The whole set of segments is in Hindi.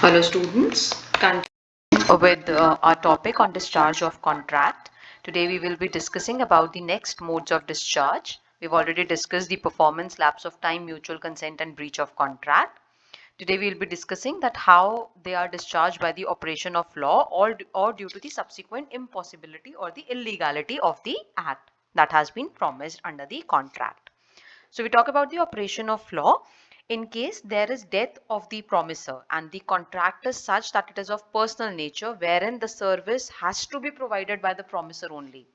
Hello students, continue with our topic on discharge of contract. Today we will be discussing about the next modes of discharge. We've already discussed the performance, lapse of time, mutual consent and breach of contract. Today we will be discussing that how they are discharged by the operation of law or due to the subsequent impossibility or the illegality of the act that has been promised under the contract. So we talk about the operation of law in case there is death of the promisor and the contract is such that it is of personal nature wherein the service has to be provided by the promisor only.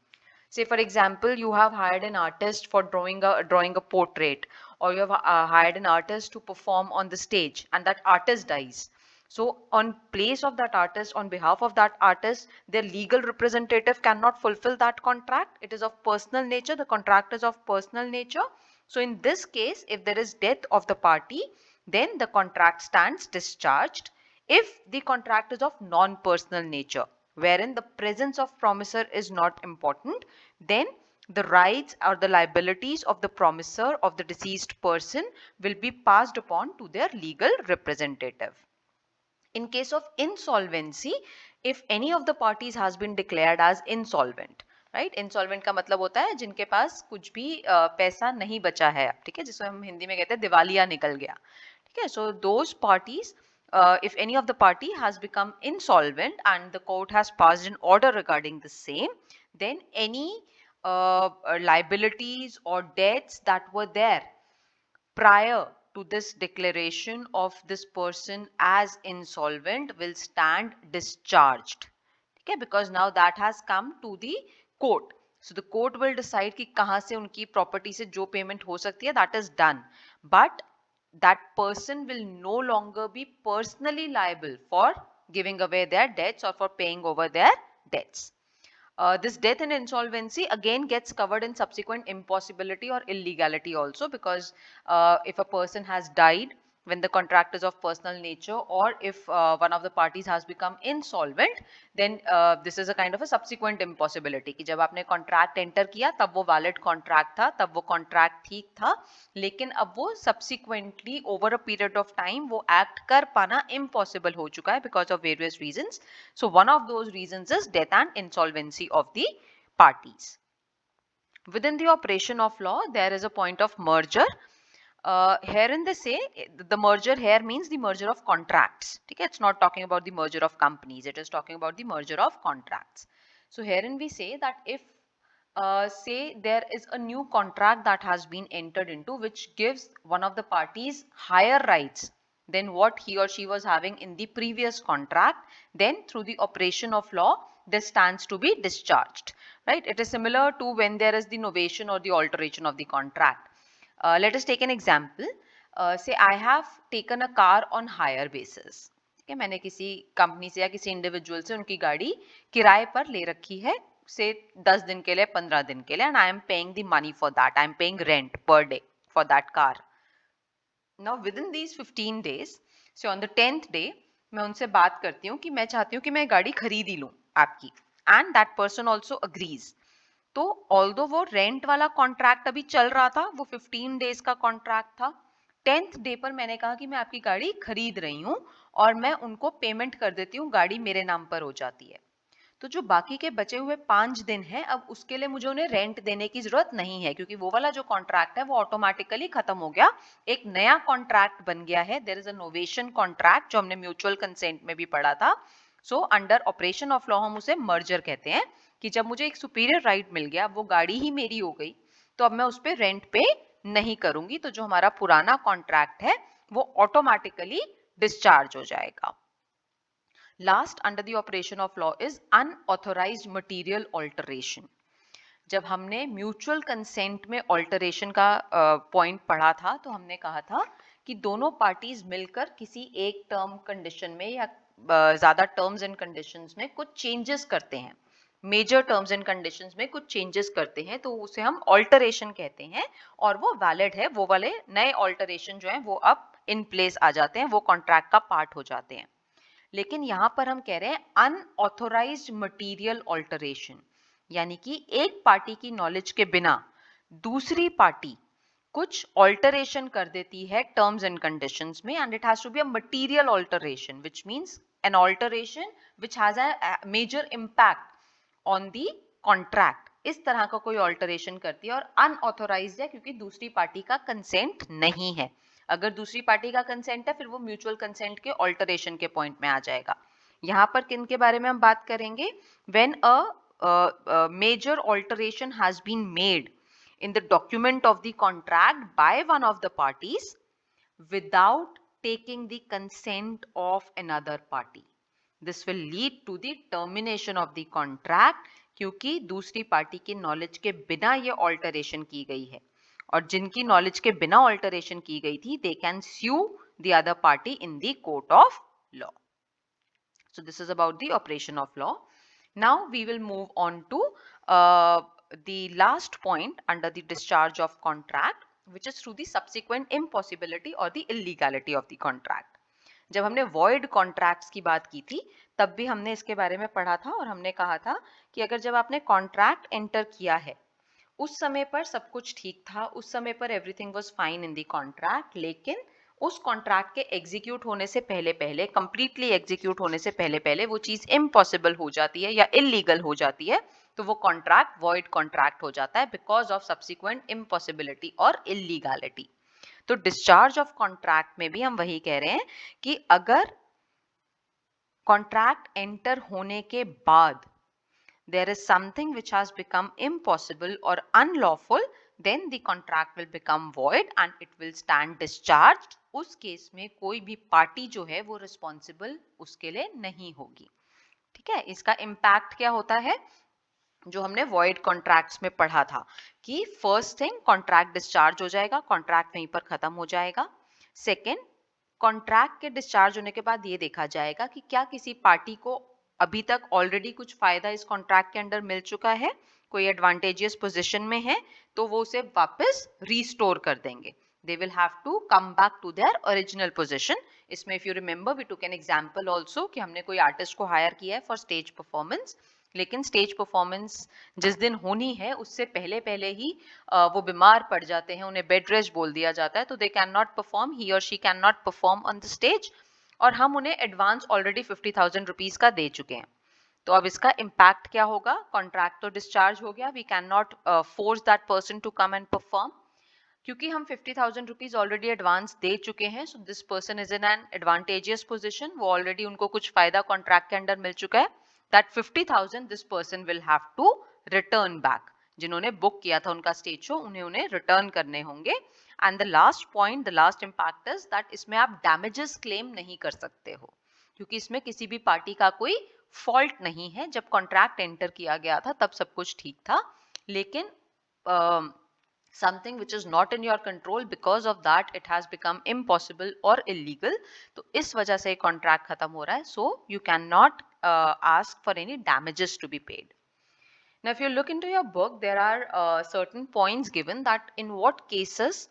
Say for example, you have hired an artist for drawing a portrait, or you have hired an artist to perform on the stage and that artist dies. So on place of that artist, on behalf of that artist, their legal representative cannot fulfill that contract. It is of personal nature. The contract is of personal nature. So in this case, if there is death of the party, then the contract stands discharged. If the contract is of non-personal nature, wherein the presence of promisor is not important, then the rights or the liabilities of the promisor of the deceased person will be passed upon to their legal representative. In case of insolvency, if any of the parties has been declared as insolvent, right insolvent का मतलब होता है जिनके पास कुछ भी पैसा नहीं बचा है, ठीक है, जिसको हम हिंदी में कहते हैं दिवालिया निकल गया, ठीक है. So those parties, if any of the party has become insolvent and the court has passed an order regarding the same, then any liabilities or debts that were there prior to this declaration of this person as insolvent will stand discharged. Okay, because now that has come to the court. So the court will decide कि कहाँ से उनकी property से जो payment हो सकती है, that is done. But that person will no longer be personally liable for giving away their debts or for paying over their debts. This death and insolvency again gets covered in subsequent impossibility or illegality also, because if a person has died when the contract is of personal nature, or if one of the parties has become insolvent, then this is a kind of a subsequent impossibility कि जब आपने contract enter किया तब वो valid contract था, तब वो contract ठीक था, लेकिन अब वो subsequently over a period of time वो act कर पाना impossible हो चुका है because of various reasons. So one of those reasons is death and insolvency of the parties. Within the operation of law, there is a point of merger. Herein they say the merger here means the merger of contracts. Okay? It's not talking about the merger of companies. It is talking about the merger of contracts. So herein we say that if say there is a new contract that has been entered into which gives one of the parties higher rights than what he or she was having in the previous contract, then through the operation of law, this stands to be discharged. Right? It is similar to when there is the novation or the alteration of the contract. Let us take an example. Say I have taken a car on hire basis. ठीक है, मैंने किसी कंपनी से या किसी इंडिविजुअल से उनकी गाड़ी किराए पर ले रखी है, से 10 दिन के लिए, 15 दिन के लिए, and I am paying the money for that. I am paying rent per day for that car. Now with in these 15 days, so on the 10th day मैं उनसे बात करती हूँ कि मैं चाहती हूँ कि मैं गाड़ी खरीद ही लूँ आपकी, and that person also agrees. तो ऑल्दो वो रेंट वाला कॉन्ट्रैक्ट अभी चल रहा था, वो 15 days का कॉन्ट्रैक्ट था, 10th day पर मैंने कहा कि मैं आपकी गाड़ी खरीद रही हूँ और मैं उनको पेमेंट कर देती हूँ, गाड़ी मेरे नाम पर हो जाती है. तो जो बाकी के बचे हुए 5 दिन हैं, अब उसके लिए मुझे उन्हें रेंट देने की जरूरत नहीं है, क्योंकि वो वाला जो कॉन्ट्रैक्ट है वो ऑटोमेटिकली खत्म हो गया, एक नया कॉन्ट्रैक्ट बन गया है. There is a novation contract जो हमने म्यूचुअल कंसेंट में भी पढ़ा था. So under operation of law हम उसे मर्जर कहते हैं कि जब मुझे एक सुपीरियर राइट मिल गया, वो गाड़ी ही मेरी हो गई, तो अब मैं उस पर रेंट पे नहीं करूंगी, तो जो हमारा पुराना कॉन्ट्रैक्ट है वो ऑटोमेटिकली डिस्चार्ज हो जाएगा. Last under the operation of law is unauthorized material alteration. जब हमने म्यूचुअल कंसेंट में ऑल्टरेशन का पॉइंट पढ़ा था, तो हमने कहा था कि दोनों पार्टीज मिलकर किसी एक टर्म कंडीशन में या ज्यादा टर्म्स एंड कंडीशंस में कुछ चेंजेस करते हैं, मेजर टर्म्स एंड कंडीशंस में कुछ चेंजेस करते हैं, तो उसे हम ऑल्टरेशन कहते हैं, और वो वैलिड है. वो वाले नए ऑल्टरेशन जो है वो अब इन प्लेस आ जाते हैं, वो कॉन्ट्रैक्ट का पार्ट हो जाते हैं. लेकिन यहां पर हम कह रहे हैं अनऑथोराइज्ड मटेरियल ऑल्टरेशन, यानी कि एक पार्टी की नॉलेज के बिना दूसरी पार्टी कुछ ऑल्टरेशन कर देती है टर्म्स एंड कंडीशंस में, and it has to be a material alteration which means an alteration which has a major impact on the contract. इस तरह का कोई ऑल्टरेशन करती है और अनऑथोराइज्ड है क्योंकि दूसरी पार्टी का कंसेंट नहीं है। अगर दूसरी पार्टी का कंसेंट है फिर वो म्यूचुअल कंसेंट के ऑल्टरेशन के पॉइंट में आ जाएगा। यहाँ पर किन के बारे में हम बात करेंगे? When a major alteration has been made in the document of the contract by one of the parties without taking the consent of another party. This will lead to the termination of the contract क्योंकि दूसरी पार्टी के नॉलेज के बिना ये ऑल्टरेशन की गई है, और जिनकी नॉलेज के बिना ऑल्टरेशन की गई थी they can sue the other party in the court of law. So this is about the operation of law. Now we will move on to the last point under the discharge of contract, which is through the subsequent impossibility or the illegality of the contract. जब हमने void contracts की बात की थी तब भी हमने इसके बारे में पढ़ा था और हमने कहा था कि अगर जब आपने contract enter किया है उस समय पर सब कुछ ठीक था, उस समय पर everything was fine in the contract, लेकिन उस कॉन्ट्रैक्ट के एग्जीक्यूट होने से पहले पहले, कंप्लीटली एग्जीक्यूट होने से पहले पहले वो चीज इम्पॉसिबल हो जाती है या इलीगल हो जाती है, तो वो कॉन्ट्रैक्ट वॉइड कॉन्ट्रैक्ट हो जाता है बिकॉज ऑफ सब्सिक्वेंट इम्पॉसिबिलिटी और इलीगैलिटी। तो डिस्चार्ज ऑफ कॉन्ट्रैक्ट में भी हम वही कह रहे हैं कि अगर कॉन्ट्रैक्ट एंटर होने के बाद there is something which has become impossible or unlawful, then the contract will become void and it will stand discharged. उस केस में कोई भी पार्टी जो है वो रिस्पॉन्सिबल उसके लिए नहीं होगी। ठीक है, इसका इम्पैक्ट क्या होता है जो हमने वॉइड कॉन्ट्रैक्ट्स में पढ़ा था कि फर्स्ट थिंग कॉन्ट्रैक्ट डिस्चार्ज हो जाएगा, कॉन्ट्रैक्ट वहीं पर खत्म हो जाएगा। सेकेंड, कॉन्ट्रैक्ट के डिस्चार्ज होने के बाद ये देखा जाएगा कि क्या किसी पार्टी को अभी तक ऑलरेडी कुछ फायदा इस कॉन्ट्रैक्ट के अंडर मिल चुका है, कोई एडवांटेजियस पोजीशन में है, तो वो उसे वापस रीस्टोर कर देंगे। They will have to come back to their original position. इसमें if you remember we took an example also कि हमने कोई आर्टिस्ट को हायर किया है फॉर स्टेज परफॉर्मेंस, लेकिन स्टेज परफॉर्मेंस जिस दिन होनी है उससे पहले पहले ही वो बीमार पड़ जाते हैं, उन्हें बेड रेस्ट बोल दिया जाता है, तो दे कैन नॉट परफॉर्म, ही और she can not perform on the stage, और हम उन्हें एडवांस ऑलरेडी 50,000 रुपीज का दे चुके हैं। तो अब इसका इम्पैक्ट क्या होगा? कॉन्ट्रैक्ट तो डिस्चार्ज हो गया, we can not force that person to come and perform, क्योंकि हम 50,000 रुपीज ऑलरेडी एडवांस दे चुके हैं। So this person is in an advantageous position, वो ऑलरेडी उनको कुछ फायदा कॉन्ट्रैक्ट के अंडर मिल चुका है। That 50,000 this person will have to return back. जिन्होंने बुक किया था उनका स्टेज शो उन्हें रिटर्न करने होंगे। And the last point, the last impact is that इसमें आप डैमेजेस क्लेम नहीं कर सकते हो, क्योंकि इसमें किसी भी पार्टी का कोई फॉल्ट नहीं है। जब कॉन्ट्रैक्ट एंटर किया गया था तब सब कुछ ठीक था, लेकिन something which is not in your control, because of that it has become impossible or illegal, तो इस वजह से कॉन्ट्रैक्ट खत्म हो रहा है। so you cannot ask for any damages to be paid. Now if you look into your book, there are certain points given that in what cases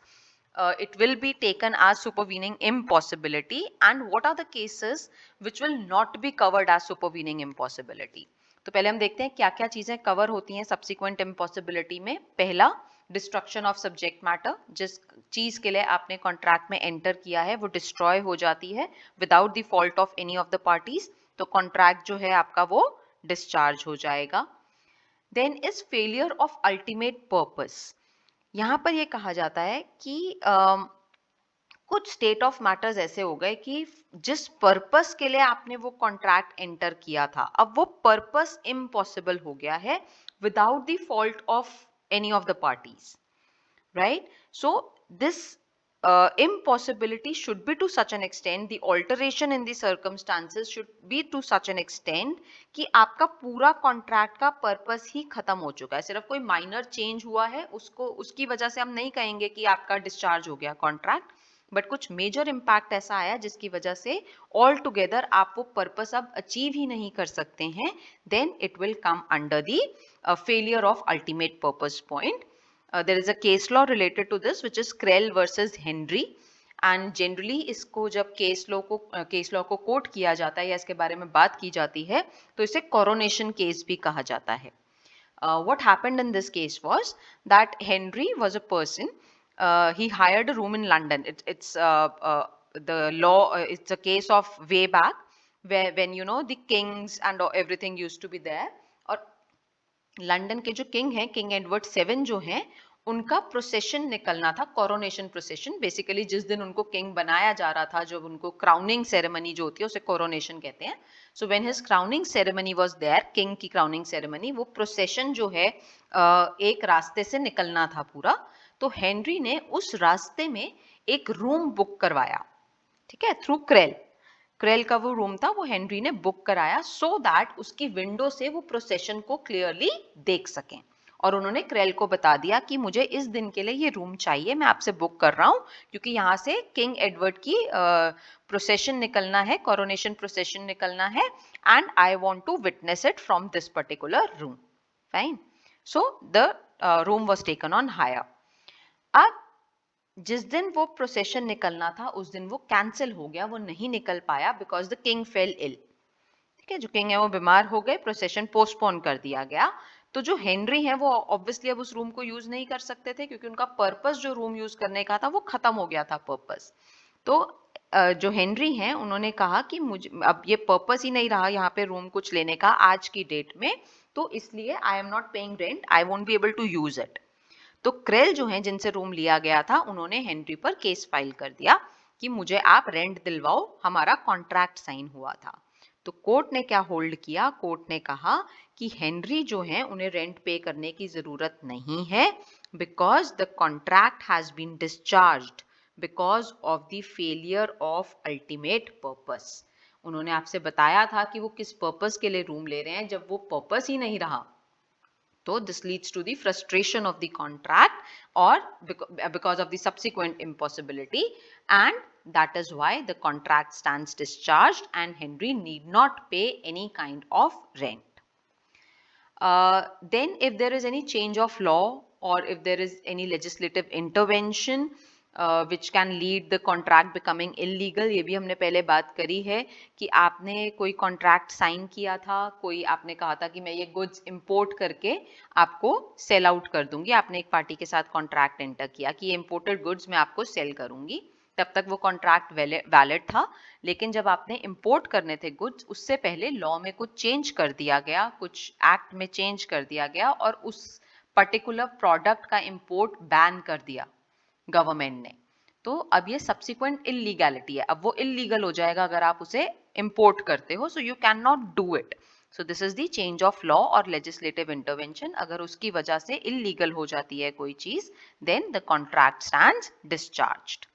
it will be taken as supervening impossibility and what are the cases which will not be covered as supervening impossibility. तो पहले हम देखते हैं क्या क्या चीजें कवर होती हैं सब्सिक्वेंट इम्पॉसिबिलिटी में। पहला, डिस्ट्रक्शन ऑफ सब्जेक्ट मैटर, जिस चीज के लिए आपने कॉन्ट्रैक्ट में एंटर किया है वो डिस्ट्रॉय हो जाती है without the fault of any of the parties, तो कॉन्ट्रैक्ट जो है आपका वो डिस्चार्ज हो जाएगा। Then is failure of ultimate purpose. यहाँ पर ये कहा जाता है कि कुछ स्टेट ऑफ मैटर्स ऐसे हो गए कि जिस पर्पस के लिए आपने वो कॉन्ट्रैक्ट एंटर किया था अब वो पर्पस इम्पॉसिबल हो गया है without the fault of any of the parties, right? So this impossibility should be to such an extent, the alteration in the circumstances should be to such an extent कि आपका पूरा कॉन्ट्रैक्ट का पर्पस ही खत्म हो चुका है, सिर्फ कोई माइनर चेंज हुआ है, उसको उसकी वजह से हम नहीं कहेंगे कि आपका डिस्चार्ज हो गया कॉन्ट्रैक्ट, बट कुछ मेजर इम्पैक्ट ऐसा आया जिसकी वजह से ऑल टुगेदर आप वो पर्पस अब अचीव ही नहीं कर सकते हैं, then it will come under the failure of ultimate purpose point. There is a case law related to this which is Krell versus Henry, and generally इसको जब केस लॉ को कोट किया जाता है या इसके बारे में बात की जाती है तो इसे कोरोनेशन केस भी कहा जाता है. What happened in this case was that Henry was a person he hired a room in London. It's the law. It's a case of way back where when you know the kings and everything used to be there. और लंदन के जो किंग हैं, किंग एडवर्ड 7 जो हैं, उनका प्रोसेशन निकलना था, कोरोनेशन प्रोसेशन। बेसिकली जिस दिन उनको किंग बनाया जा रहा था, जब उनको क्राउनिंग सेरेमनी जो होती है उसे कोरोनेशन कहते हैं। So when his crowning ceremony was there, king की क्राउनिंग सेरेमनी, वो प्रोसेशन जो है एक रास्ते से निकलना था पूरा। तो हेनरी ने उस रास्ते में एक रूम बुक करवाया, ठीक है, थ्रू क्रेल। क्रेल का वो रूम था, वो हेनरी ने बुक कराया सो दैट उसकी विंडो से वो प्रोसेशन को क्लियरली देख सकें। और उन्होंने क्रेल को बता दिया कि मुझे इस दिन के लिए ये रूम चाहिए, मैं आपसे बुक कर रहा हूं, क्योंकि यहाँ से किंग एडवर्ड की प्रोसेशन निकलना है, कोरोनेशन प्रोसेशन निकलना है, and I want to witness it from this particular room. Fine. So the room was taken on hire. अब जिस दिन वो प्रोसेशन निकलना था उस दिन वो कैंसिल हो गया, वो नहीं निकल पाया because the king fell ill. ठीक है, जो किंग है वो बीमार हो गए, प्रोसेशन पोस्टपोन कर दिया गया। तो जो हेनरी है वो ऑब्वियसली अब उस रूम को यूज नहीं कर सकते थे, क्योंकि उनका पर्पस जो रूम यूज करने का था वो खत्म हो गया था पर्पस। तो जो हेनरी हैं उन्होंने कहा कि मुझे अब ये पर्पस ही नहीं रहा यहाँ पे रूम कुछ लेने का आज की डेट में, तो इसलिए I am not paying rent, I won't be able to use it. तो क्रेल जो है जिनसे रूम लिया गया था, उन्होंने हेनरी पर केस फाइल कर दिया कि मुझे आप रेंट दिलवाओ, हमारा कॉन्ट्रैक्ट साइन हुआ था। तो कोर्ट ने क्या होल्ड किया, कोर्ट ने कहा कि हेनरी जो है उन्हें रेंट पे करने की जरूरत नहीं है, because the contract has been discharged because of the failure of ultimate purpose. उन्होंने आपसे बताया था कि वो किस पर्पस के लिए रूम ले रहे हैं, जब वो पर्पस ही नहीं रहा तो this leads to the frustration of the contract, or because of the subsequent impossibility, and that is why the contract stands discharged and Henry need not pay any kind of rent. Then if there is any change of law or if there is any legislative intervention which can lead the contract becoming illegal, ये भी हमने पहले बात करी है कि आपने कोई कॉन्ट्रैक्ट साइन किया था, कोई आपने कहा था कि मैं ये गुड्स इंपोर्ट करके आपको सेल आउट कर दूंगी, आपने एक पार्टी के साथ कॉन्ट्रैक्ट एंटर किया कि ये इंपोर्टेड गुड्स मैं आपको सेल करूंगी, तब तक वो कॉन्ट्रैक्ट वैलिड था। लेकिन जब आपने इंपोर्ट करने थे गुड्स, उससे पहले लॉ में कुछ चेंज कर दिया गया, कुछ एक्ट में चेंज कर दिया गया और उस पर्टिकुलर प्रोडक्ट का इंपोर्ट बैन कर दिया गवर्नमेंट ने। तो अब ये सब्सिक्वेंट इलीगैलिटी है, अब वो इलीगल हो जाएगा अगर आप उसे इंपोर्ट करते हो, so you can not do it. So this is the change of law और लेजिस्लेटिव इंटरवेंशन। अगर उसकी वजह से इलीगल हो जाती है कोई चीज, then the contract stands discharged.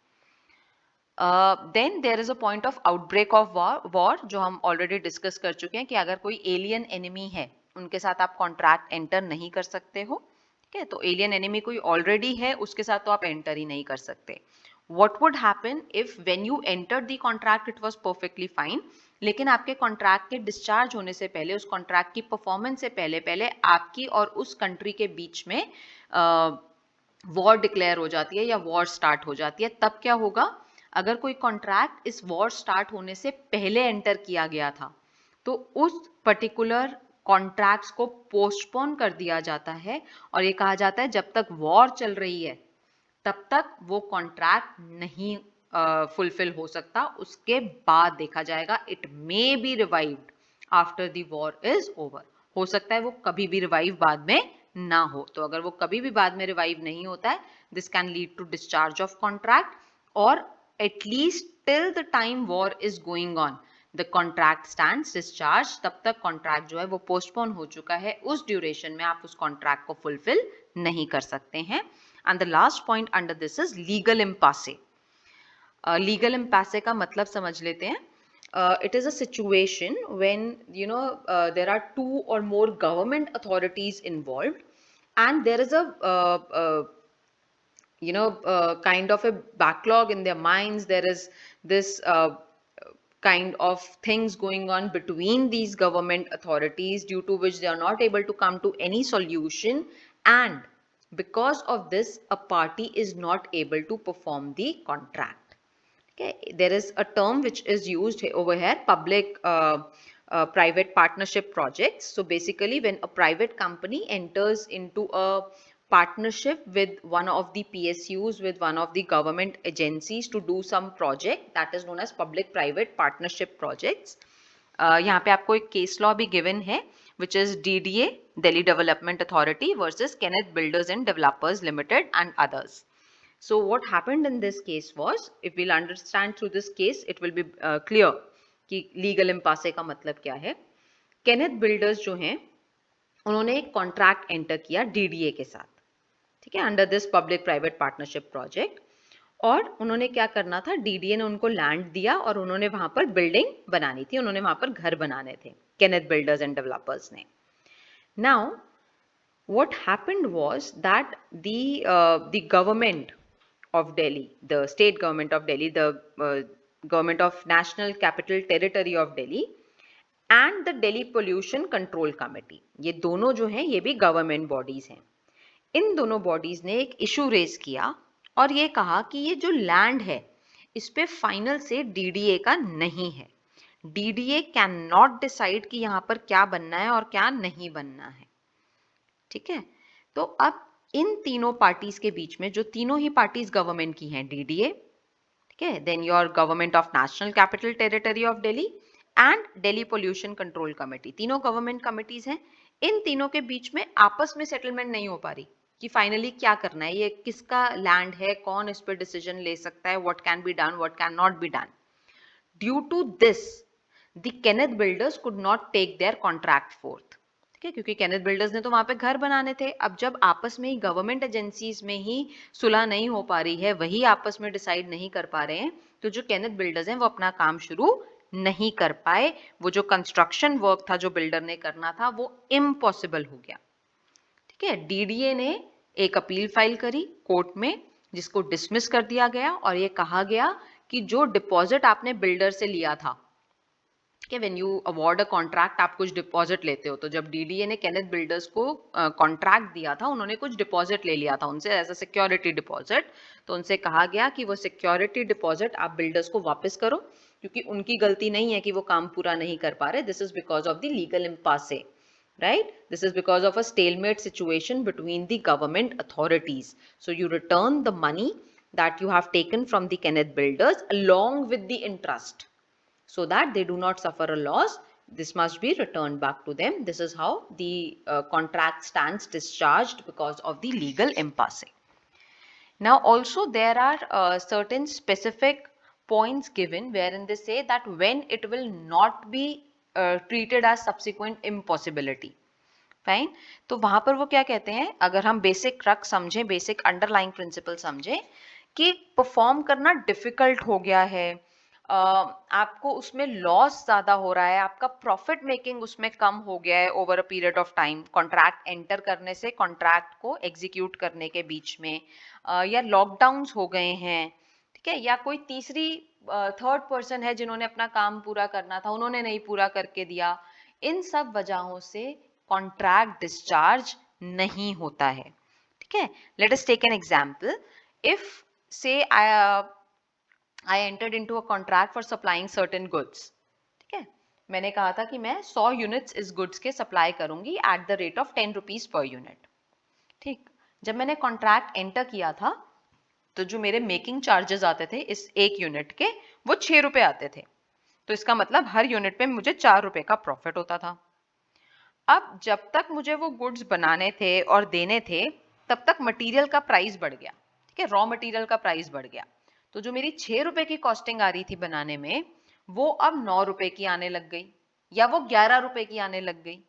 Then there is a point of outbreak of war, जो हम ऑलरेडी डिस्कस कर चुके हैं कि अगर कोई एलियन एनिमी है उनके साथ आप कॉन्ट्रैक्ट एंटर नहीं कर सकते हो। ठीक है, तो एलियन एनिमी कोई ऑलरेडी है उसके साथ तो आप एंटर ही नहीं कर सकते। What would happen if when you entered the contract it was perfectly fine, लेकिन आपके कॉन्ट्रैक्ट के डिस्चार्ज होने से पहले, उस कॉन्ट्रैक्ट की परफॉर्मेंस से पहले पहले आपकी और उस कंट्री के बीच में वॉर डिक्लेयर हो जाती है या वॉर स्टार्ट हो जाती है, तब क्या होगा? अगर कोई कॉन्ट्रैक्ट इस वॉर स्टार्ट होने से पहले एंटर किया गया था तो उस पर्टिकुलर कॉन्ट्रैक्ट्स को पोस्टपोन कर दिया जाता है और ये कहा जाता है जब तक वॉर चल रही है तब तक वो कॉन्ट्रैक्ट नहीं फुलफिल हो सकता, उसके बाद देखा जाएगा। It may be revived after the war is over, हो सकता है वो कभी भी रिवाइव बाद में ना हो। तो अगर वो कभी भी बाद में रिवाइव नहीं होता है, this can lead to discharge of contract, और at least till the time war is going on the contract stands discharge, तब तक कॉन्ट्रैक्ट जो है वो पोस्टपोन हो चुका है, उस ड्यूरेशन में आप उस कॉन्ट्रैक्ट को फुलफिल नहीं कर सकते हैं। And the last point under this is legal impasse. Legal impasse का मतलब समझ लेते हैं. It is a situation when there are two or more government authorities involved, and there is a kind of a backlog in their minds. There is this kind of things going on between these government authorities, due to which they are not able to come to any solution, and because of this a party is not able to perform the contract. Okay, there is a term which is used over here, public private partnership projects. So basically when a private company enters into a partnership with one of the PSUs, with one of the government agencies to do some project that is known as public private partnership projects. यहाँ पे आपको एक केस लॉ भी गिवन है which is DDA, Delhi Development Authority versus Kenneth Builders and Developers Limited and others. So what happened in this case was, if we'll understand through this case, it will be clear कि legal impasse का मतलब क्या है. Kenneth Builders जो हैं, उन्होंने एक कॉन्ट्रैक्ट एंटर किया DDA के साथ, ठीक है, under this public private partnership project. और उन्होंने क्या करना था, DDA ने उनको लैंड दिया और उन्होंने वहां पर बिल्डिंग बनानी थी, उन्होंने वहां पर घर बनाने थे, Kenneth Builders and Developers ने. Now what happened was that the government of Delhi, the state government of Delhi, the government of National Capital Territory of Delhi and the Delhi Pollution Control Committee, ये दोनों जो हैं ये भी गवर्नमेंट बॉडीज हैं. इन दोनों बॉडीज ने एक इशू रेज किया और ये कहा कि ये जो लैंड है इस पे फाइनल से DDA का नहीं है. DDA कैन नॉट डिसाइड कि यहाँ पर क्या बनना है और क्या नहीं बनना है, ठीक है. तो अब इन तीनों पार्टीज के बीच में, जो तीनों ही पार्टीज गवर्नमेंट की हैं, DDA, ठीक है, then your government of national capital territory of Delhi and Delhi pollution control committee, तीनों गवर्नमेंट कमिटीज हैं. इन तीनों के बीच में आपस में सेटलमेंट नहीं हो पा रही कि फाइनली क्या करना है, ये किसका लैंड है, कौन इस पर डिसीजन ले सकता है, what can be done, what can not be done. Due to this the Kenneth Builders could not take their contract forth, ठीक है, क्योंकि Kenneth Builders ने तो वहां पे घर बनाने थे. अब जब आपस में ही गवर्नमेंट एजेंसीज में ही सुलह नहीं हो पा रही है, वही आपस में डिसाइड नहीं कर पा रहे हैं, तो जो Kenneth Builders हैं वो अपना काम शुरू नहीं कर पाए. वो जो कंस्ट्रक्शन वर्क था जो बिल्डर ने करना था वो इम्पॉसिबल हो गया, ठीक है. DDA ने एक अपील फाइल करी कोर्ट में जिसको डिसमिस कर दिया गया और ये कहा गया कि जो डिपॉजिट आपने बिल्डर से लिया था, ठीक है, when you award a contract आप कुछ डिपॉजिट लेते हो, तो जब DDA ने Kenneth Builders को कॉन्ट्रैक्ट दिया था, उन्होंने कुछ डिपॉजिट ले लिया था उनसे एज अ सिक्योरिटी डिपॉजिट. तो उनसे कहा गया कि वो सिक्योरिटी डिपॉजिट आप बिल्डर्स को वापस करो, क्योंकि उनकी गलती नहीं है कि वो काम पूरा नहीं कर पा रहे. This is because of the legal impasse, right? This is because of a stalemate situation between the government authorities. So you return the money that you have taken from the Kenneth Builders along with the interest, so that they do not suffer a loss. This must be returned back to them. This is how the contract stands discharged because of the legal impasse. Now also there are certain specific points given wherein they say that when it will not be treated as subsequent impossibility. Fine. तो वहां पर वो क्या कहते हैं, अगर हम बेसिक क्रक समझें, बेसिक अंडरलाइंग प्रिंसिपल समझें कि परफॉर्म करना डिफिकल्ट हो गया है, आपको उसमें लॉस ज्यादा हो रहा है, आपका प्रॉफिट मेकिंग उसमें कम हो गया है over a period of time, contract enter करने से कॉन्ट्रैक्ट को एग्जीक्यूट करने के बीच में, या लॉकडाउन्स हो गए हैं, ठीक है, या कोई तीसरी थर्ड पर्सन है जिन्होंने अपना काम पूरा करना था, उन्होंने नहीं पूरा करके दिया. इन सब वजहों से कॉन्ट्रैक्ट डिस्चार्ज नहीं होता है, ठीक है. Let us take an example. If say I entered into a contract for supplying certain goods, ठीक है, मैंने कहा था कि मैं 100 यूनिट्स इस गुड्स के सप्लाई करूंगी at the rate of 10 rupees per unit, ठीक. जब मैंने कॉन्ट्रैक्ट एंटर किया था तो जो मेरे मेकिंग चार्जेस आते थे इस एक यूनिट के, वो 6 रुपए आते थे. तो इसका मतलब हर यूनिट पे मुझे 4 रुपए का प्रॉफिट होता था. अब जब तक मुझे वो गुड्स बनाने थे और देने थे, तब तक मटेरियल का प्राइस बढ़ गया, ठीक है, रॉ मटेरियल का प्राइस बढ़ गया. तो जो मेरी 6 रुपए की कॉस्टिंग आ रही थी बनाने में, वो अब 9 रुपए की आने लग गई, या वो 11 रुपए की आने लग गई.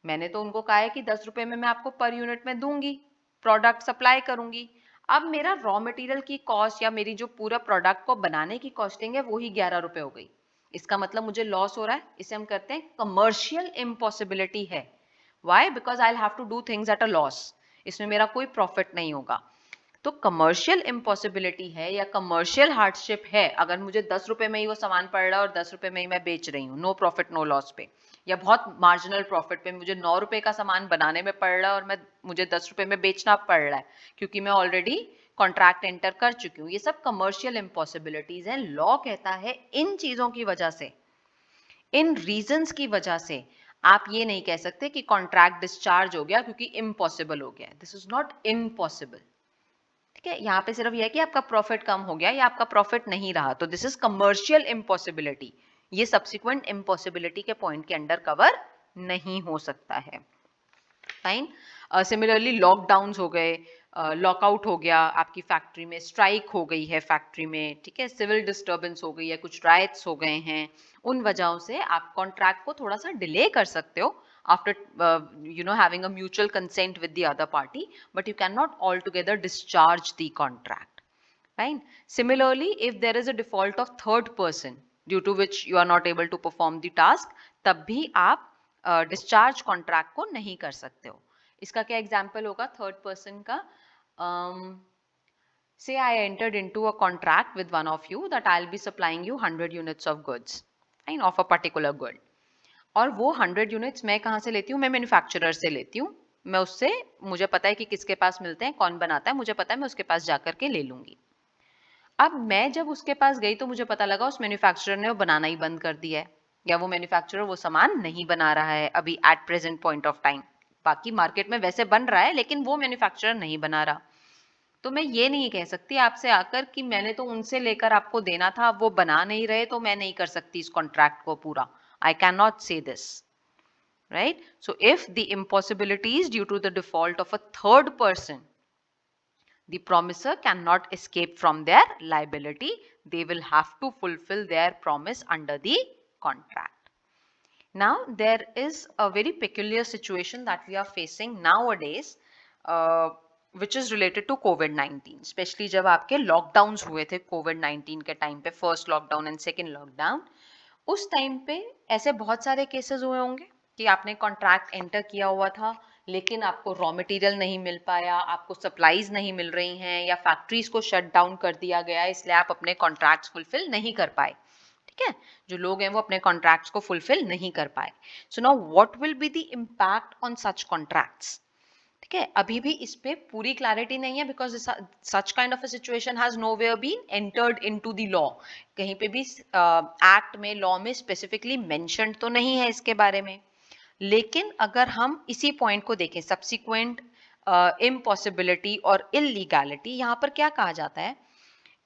मैंने तो उनको कहा है कि 10 रुपए में मैं आपको पर यूनिट में दूंगी, प्रोडक्ट सप्लाई करूंगी. अब मेरा रॉ मटेरियल की कॉस्ट या मेरी जो पूरा प्रोडक्ट को बनाने की कॉस्टिंग है वो ही 11 रुपए हो गई. इसका मतलब मुझे लॉस हो रहा है. इसे हम कहते हैं कमर्शियल इम्पॉसिबिलिटी है. Why? Because I have to do things at a loss. इसमें मेरा कोई प्रॉफिट नहीं होगा. तो कमर्शियल इम्पॉसिबिलिटी है या कमर्शियल हार्डशिप है अगर मुझे 10 रुपए में ही वो सामान पड़ रहा है और 10 रुपए में ही मैं बेच रही हूँ, नो प्रॉफिट नो लॉस पे, या बहुत मार्जिनल प्रॉफिट पे मुझे 9 रुपए का सामान बनाने में पड़ रहा है और मुझे 10 रुपए में बेचना पड़ रहा है क्योंकि मैं ऑलरेडी कॉन्ट्रैक्ट एंटर कर चुकी हूँ. ये सब कमर्शियल इम्पॉसिबिलिटीज हैं. लॉ कहता है इन चीजों की वजह से, इन रीजंस की वजह से आप ये नहीं कह सकते कि कॉन्ट्रैक्ट डिस्चार्ज हो गया क्योंकि इम्पॉसिबल हो गया। This is not impossible. ठीक है, यहाँ पे सिर्फ यह है कि आपका प्रॉफिट कम हो गया या आपका प्रॉफिट नहीं रहा, तो दिस इज कमर्शियल इम्पॉसिबिलिटी। ये सब्सिक्वेंट इम्पॉसिबिलिटी के पॉइंट के अंडर कवर नहीं हो सकता है। फाइन। सिमिलरली लॉकडाउन्स हो गए, लॉकआउट हो गया आपकी फैक्ट्री में, स्ट्राइक हो गई है फैक्ट्री में, ठीक है, सिविल डिस्टर्बेंस हो गई है, कुछ राइट्स हो गए हैं, उन वजहों से आप कॉन्ट्रैक्ट को थोड़ा सा डिले कर सकते हो after having a mutual consent with the other party, but you cannot altogether discharge the contract. Fine. Similarly, if there is a default of third person due to which you are not able to perform the task, तब भी आप डिस्चार्ज कॉन्ट्रैक्ट को नहीं कर सकते हो। इसका क्या एग्जाम्पल होगा थर्ड पर्सन का? say I entered into a contract with one of you that I'll be supplying you 100 units of goods, fine, of a particular good. और वो 100 यूनिट्स मैं कहाँ से लेती हूँ? मैं मैन्युफैक्चरर से लेती हूँ। मैं उससे, मुझे पता है कि किसके पास मिलते हैं, कौन बनाता है, मुझे पता है, मैं उसके पास जाकर के ले लूंगी। अब मैं जब उसके पास गई तो मुझे पता लगा उस मैन्युफैक्चरर ने वो बनाना ही बंद कर दिया है, या वो मैन्युफैक्चरर वो सामान नहीं बना रहा है अभी at present point of time. बाकी मार्केट में वैसे बन रहा है लेकिन वो मैन्युफैक्चरर नहीं बना रहा। तो मैं ये नहीं कह सकती आपसे आकर कि मैंने तो उनसे लेकर आपको देना था, अब वो बना नहीं रहे तो मैं नहीं कर सकती इस कॉन्ट्रैक्ट को पूरा। आई कैन नॉट से this, right? So if the impossibility is due to the default of a third person, the promisor cannot escape from their liability. They will have to fulfill their promise under the contract. Now there is a very peculiar situation that we are facing nowadays, which is related to COVID-19, especially जब आपके lockdowns हुए थे COVID-19 के टाइम पे, first lockdown and second lockdown, उस टाइम पे ऐसे बहुत सारे केसेस हुए होंगे कि आपने कॉन्ट्रैक्ट एंटर किया हुआ था लेकिन आपको रॉ मटेरियल नहीं मिल पाया, आपको सप्लाईज नहीं मिल रही हैं, या फैक्ट्रीज को शट डाउन कर दिया गया, इसलिए आप अपने कॉन्ट्रैक्ट्स फुलफिल नहीं कर पाए। ठीक है, जो लोग हैं वो अपने कॉन्ट्रैक्ट्स को फुलफिल नहीं कर पाए। So now what will be the impact on such contracts? ठीक है, अभी भी इस पे पूरी क्लैरिटी नहीं है because such kind of a situation has nowhere been entered into the law. कहीं पे भी एक्ट में, लॉ में स्पेसिफिकली मेंशन्ड तो नहीं है इसके बारे में। लेकिन अगर हम इसी पॉइंट को देखें, सब्सिक्वेंट इम्पॉसिबिलिटी और इलीगैलिटी, यहाँ पर क्या कहा जाता है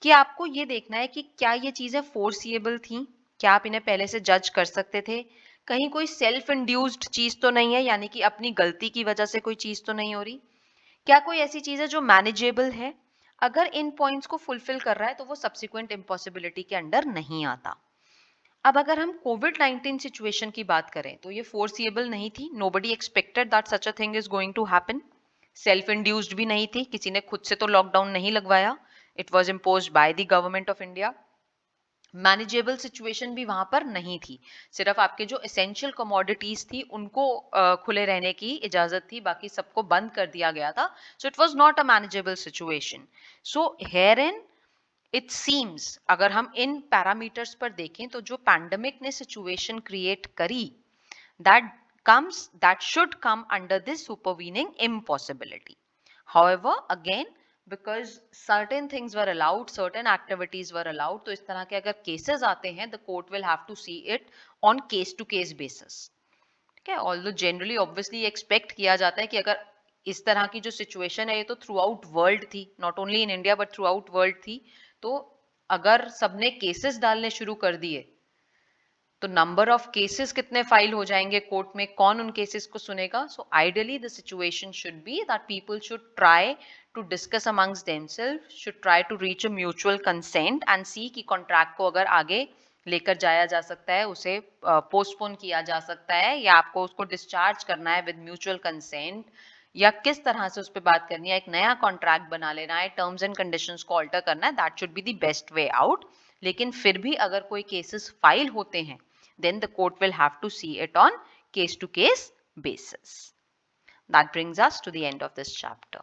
कि आपको ये देखना है कि क्या ये चीजें फोर्सिएबल थी, क्या आप इन्हें पहले से जज कर सकते थे, कहीं कोई सेल्फ इंड्यूस्ड चीज तो नहीं है, यानी कि अपनी गलती की वजह से कोई चीज तो नहीं हो रही, क्या कोई ऐसी चीज है जो मैनेजेबल है। अगर इन पॉइंट्स को फुलफिल कर रहा है तो वो सब्सिक्वेंट इम्पॉसिबिलिटी के अंडर नहीं आता। अब अगर हम कोविड-19 सिचुएशन की बात करें तो ये फोर्सिएबल नहीं थी, nobody expected that such a thing is going to happen. Self induced भी नहीं थी, किसी ने खुद से तो लॉकडाउन नहीं लगवाया, it was imposed by the government of India. Manageable situation भी वहां पर नहीं थी, सिर्फ आपके जो एसेंशियल कमोडिटीज थी उनको खुले रहने की इजाजत थी, बाकी सबको बंद कर दिया गया था। So it was not a manageable situation. So here in it seems, अगर हम इन पैरामीटर्स पर देखें तो जो पैंडेमिक ने सिचुएशन क्रिएट करी, that should come under this supervening impossibility. However, again, because certain things were allowed, certain activities were allowed, तो इस तरह के अगर cases आते हैं, the court will have to see it on case to case basis. ठीक है, although generally obviously expect किया जाता है कि अगर इस तरह की जो सिचुएशन है ये तो थ्रू आउट वर्ल्ड थी, not only in India but through out world थी, तो अगर सबने केसेस डालने शुरू कर दिए तो नंबर ऑफ केसेस कितने फाइल हो जाएंगे कोर्ट में, कौन उन केसेस को सुनेगा? So ideally the situation should be that people should try to discuss amongst themselves, should try to reach a mutual consent and see कि कॉन्ट्रैक्ट को अगर आगे लेकर जाया जा सकता है, उसे पोस्टपोन किया जा सकता है, या आपको उसको डिस्चार्ज करना है विद म्यूचुअल कंसेंट, या किस तरह से उस पर बात करनी है, एक नया कॉन्ट्रैक्ट बना लेना है, टर्म्स एंड कंडीशंस को ऑल्टर करना है, that should be the best way out. लेकिन फिर भी अगर कोई केसेस फाइल होते हैं, then the court will have to see it on case to case basis. That brings us to the end of this chapter.